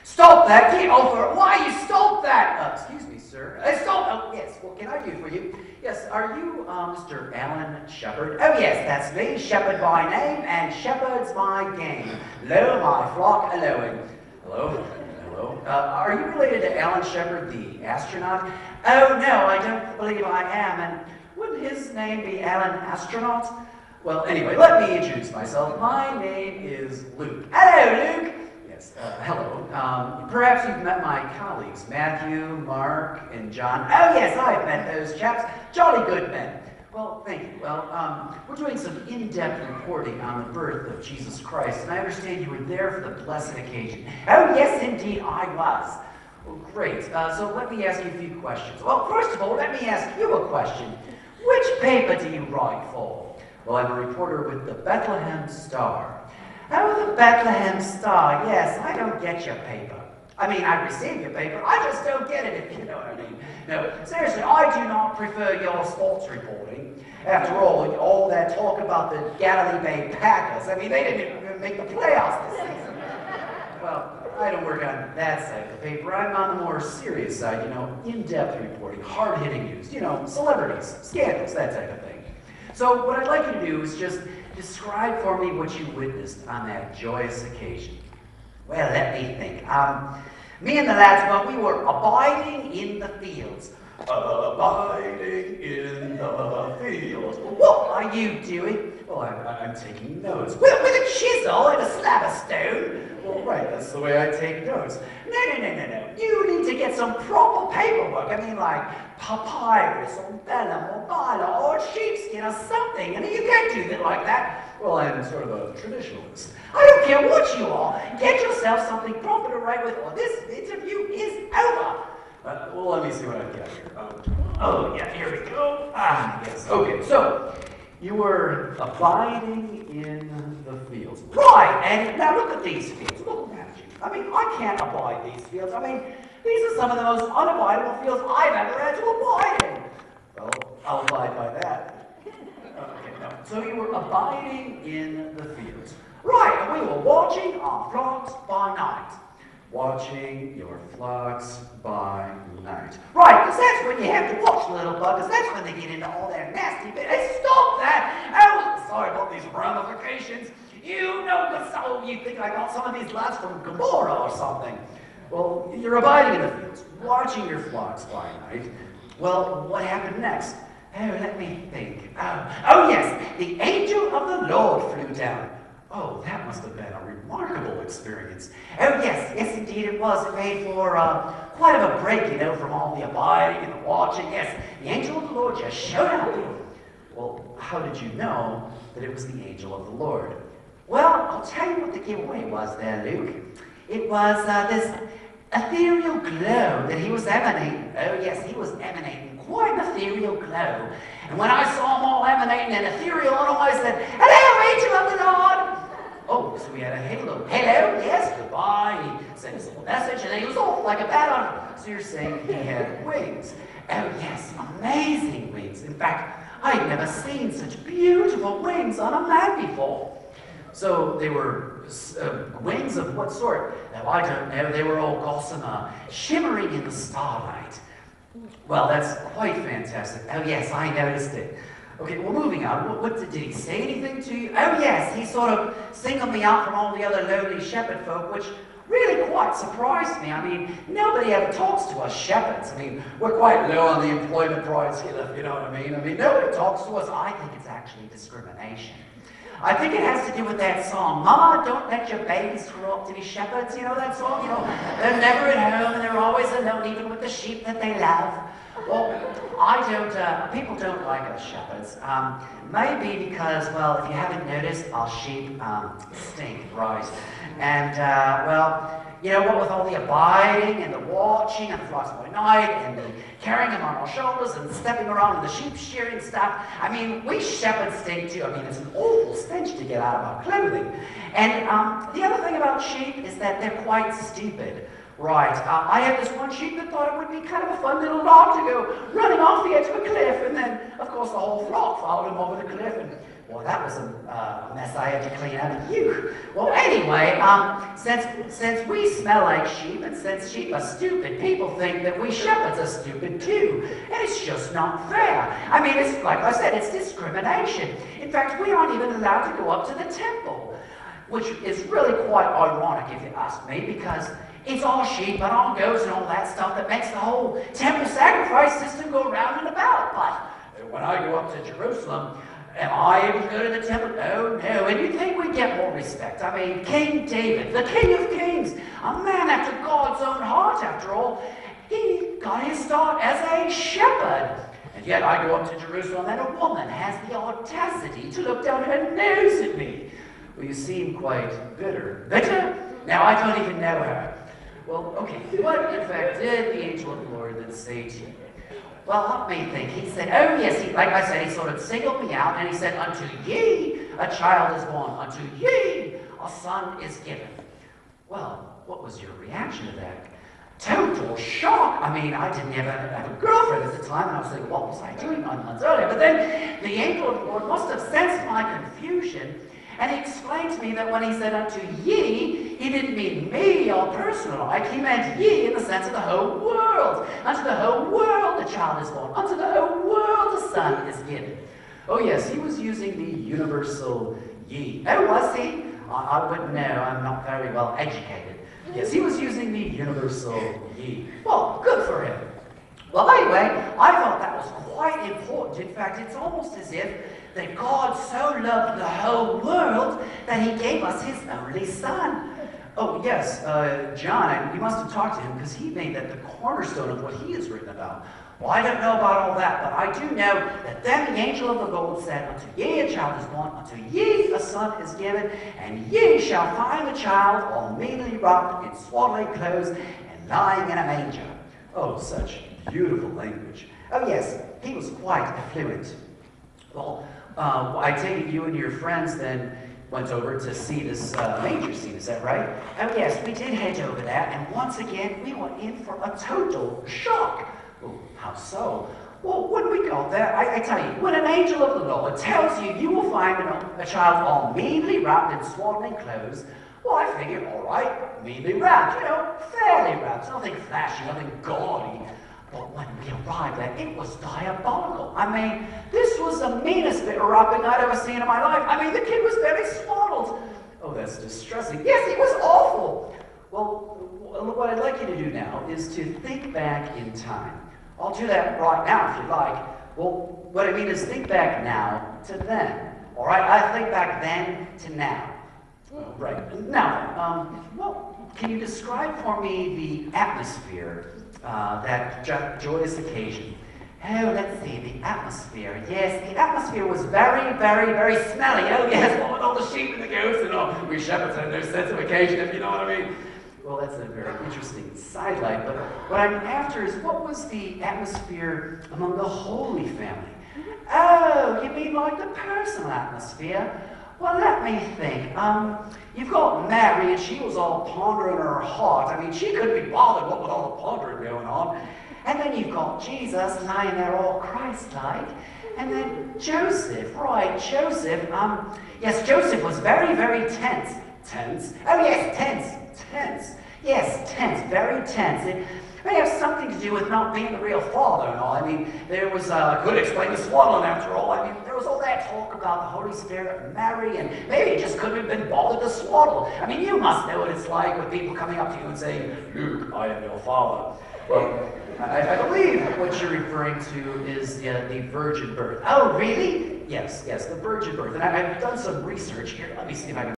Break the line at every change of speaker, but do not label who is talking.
Stop that! Get over it! Why you stop that? Excuse me, sir. Stop! Oh, yes. What can I do for you? Yes, are you Mr. Alan Shepard? Oh, yes, that's me. Shepard by name, and Shepard's my game. Lo, my flock a-lowing. Hello? Hello? Are you related to Alan Shepard, the astronaut? Oh, no, I don't believe I am. And wouldn't his name be Alan Astronaut? Well, anyway, let me introduce myself. My name is Luke. Hello, Luke! Yes, hello. Perhaps you've met my colleagues, Matthew, Mark, and John. Oh, yes, I've met those chaps. Jolly good men. Well, thank you. Well, we're doing some in-depth reporting on the birth of Jesus Christ, and I understand you were there for the blessed occasion. Oh, yes, indeed, I was. Well, great. So let me ask you a few questions. Well, first of all, let me ask you a question. Which paper do you write for? Well, I'm a reporter with the Bethlehem Star. Oh, the Bethlehem Star. Yes, I don't get your paper. I mean, I receive your paper. I just don't get it, if you know what I mean. No, seriously, I do not prefer your sports reporting. After all that talk about the Galilee Bay Packers. I mean, they didn't even make the playoffs this season. Well, I don't work on that side of the paper. I'm on the more serious side, you know, in-depth reporting, hard-hitting news, you know, celebrities, scandals, that type of thing. So what I'd like you to do is just describe for me what you witnessed on that joyous occasion. Well, let me think. Me and the lads, well, we were abiding in the fields. Abiding in the fields. What are you doing? Well, I'm taking notes. With a chisel and a slab of stone? Well, right, that's the way I take notes. No. You need to get some proper paperwork. I mean, like papyrus or vellum or bala or sheepskin or something. And you can't do it like that. Well, I'm sort of a traditionalist. I don't care what you are. Get yourself something proper to write with, or this interview is over. Well, let me see what I've got here. Oh, yeah, here we go. Ah, yes. Okay, so you were abiding in the fields. Right, and now look at these fields. Look at you. I mean, I can't abide these fields. I mean, these are some of the most unabidable fields I've ever had to abide in. Well, I'll abide by that. Okay, no. So you were abiding in the fields. Right, and we were watching our flocks by night. Watching your flocks by night. Right, because that's when you have to watch the little buggers. That's when they get into all their nasty bits. Hey, stop that! Oh, sorry about these ramifications. You know the soul. You think I got some of these lads from Gomorrah or something. Well, you're abiding in the fields, watching your flocks by night. Well, what happened next? Oh, let me think. Oh, yes, the angel of the Lord flew down. Oh, that must have been a remarkable experience. Oh, yes, indeed it was. It made for quite of a break, you know, from all the abiding and the watching. Yes, the angel of the Lord just showed up. Well, how did you know that it was the angel of the Lord? Well, I'll tell you what the giveaway was there, Luke. It was this ethereal glow that he was emanating. Oh, yes, he was emanating quite an ethereal glow. And when I saw him all emanating an ethereal glow, I said, "Hello, angel of the Lord!" Oh, so we had a halo. Hello, yes, goodbye. He sent us a little message, and then he was off like a bat on. So you're saying he had wings. Oh, yes, amazing wings. In fact, I'd never seen such beautiful wings on a man before. So they were wings of what sort? Now, I don't know. They were all gossamer, shimmering in the starlight. Well, that's quite fantastic. Oh, yes, I noticed it. Okay, well, moving on. What did he say anything to you? Oh, yes, he sort of singled me out from all the other lowly shepherd folk, which really quite surprised me. I mean, nobody ever talks to us shepherds. I mean, we're quite low on the employment price scale, if you know what I mean. I mean, nobody talks to us. I think it's actually discrimination. I think it has to do with that song, "Mama, don't let your babies grow up to be shepherds." You know that song? You know, they're never at home and they're always alone, even with the sheep that they love. Well, people don't like us shepherds. Maybe because, well, if you haven't noticed, our sheep stink, right? And, well, you know what, with all the abiding and the watching and the flocks by night and the carrying them on our shoulders and stepping around in the sheep shearing stuff, I mean, we shepherds stink too. I mean, it's an awful stench to get out of our clothing. And the other thing about sheep is that they're quite stupid. Right, I had this one sheep that thought it would be kind of a fun little lark to go running off the edge of a cliff, and then, of course, the whole flock followed him over the cliff, and Well, that was a mess I had to clean out of you. Well, anyway, since we smell like sheep and since sheep are stupid, people think that we shepherds are stupid too. And it's just not fair. I mean, it's like I said, it's discrimination. In fact, we aren't even allowed to go up to the temple, which is really quite ironic if you ask me, because it's all sheep and all goats and all that stuff that makes the whole temple sacrifice system go round and about. But when I go up to Jerusalem, am I able to go to the temple? Oh, no. And you'd think we'd get more respect. I mean, King David, the King of Kings, a man after God's own heart, after all, he got his start as a shepherd. And yet I go up to Jerusalem and a woman has the audacity to look down her nose at me. Well, you seem quite bitter. Bitter? Now, I don't even know her. Well, okay, what in fact did the angel of the Lord then say to you? Well, let me think. He said, oh yes, like I said, he sort of singled me out, and he said, unto ye a child is born, unto ye a son is given. Well, what was your reaction to that? Total shock. I mean, I didn't ever have a girlfriend at the time, and I was thinking, what was I doing 9 months earlier? But then the angel of the Lord must have sensed my confusion, and he explained to me that when he said unto ye, he didn't mean me or personal like. He meant ye in the sense of the whole world. Unto the whole world a child is born. Unto the whole world a son is given. Oh yes, he was using the universal ye. Oh, was he? I wouldn't know. I'm not very well educated. Yes, he was using the universal ye. Well, good for him. Well, anyway, I thought that was quite important. In fact, it's almost as if that God so loved the whole world that he gave us his only son. Oh, yes, John, we must have talked to him because he made that the cornerstone of what he has written about. Well, I don't know about all that, but I do know that then the angel of the Lord said, unto ye a child is born, unto ye a son is given, and ye shall find the child all meanly wrapped in swaddling clothes and lying in a manger. Oh, such beautiful language. Oh, yes, he was quite fluent. Well, I take it you and your friends then went over to see this manger scene, is that right? Oh yes, we did head over there, and once again, we were in for a total shock. Oh, how so? Well, when we got there, I tell you, when an angel of the Lord tells you you will find a child all meanly wrapped in swaddling clothes, well, I figured, all right, meanly wrapped, fairly wrapped, nothing flashy, nothing gaudy. But when we arrived there, it was diabolical. I mean, this was the meanest bit of wrapping I'd ever seen in my life. I mean, the kid was very swaddled. Oh, that's distressing. Yes, it was awful. Well, what I'd like you to do now is to think back in time. I'll do that right now if you like. Well, what I mean is think back now to then. All right? I think back then to now. Right. Now, well, can you describe for me the atmosphere, that joyous occasion? Oh, let's see, the atmosphere. Yes, the atmosphere was very, very, very smelly. Oh, yes, well, with all the sheep and the goats and all. We shepherds had no sense of occasion, if you know what I mean. Well, that's a very interesting sidelight, but what I'm after is what was the atmosphere among the Holy Family? Oh, you mean like the personal atmosphere? Well, let me think. You've got Mary, and she was all pondering in her heart. I mean, she couldn't be bothered what with all the pondering going on. And then you've got Jesus lying there all Christ-like. And then Joseph, right, Joseph. Yes, Joseph was very, very tense. Tense? Oh, yes, tense. Yes, tense, very tense. It may have something to do with not being the real father and all. I mean, there was, could explain the swaddling after all. I mean, there was all that talk about the Holy Spirit and Mary, and maybe it just couldn't have been bothered to swaddle. I mean, you must know what it's like with people coming up to you and saying, Luke, I am your father. Well, I believe what you're referring to is the virgin birth. Oh, really? Yes, the virgin birth. And I've done some research here. Let me see if I can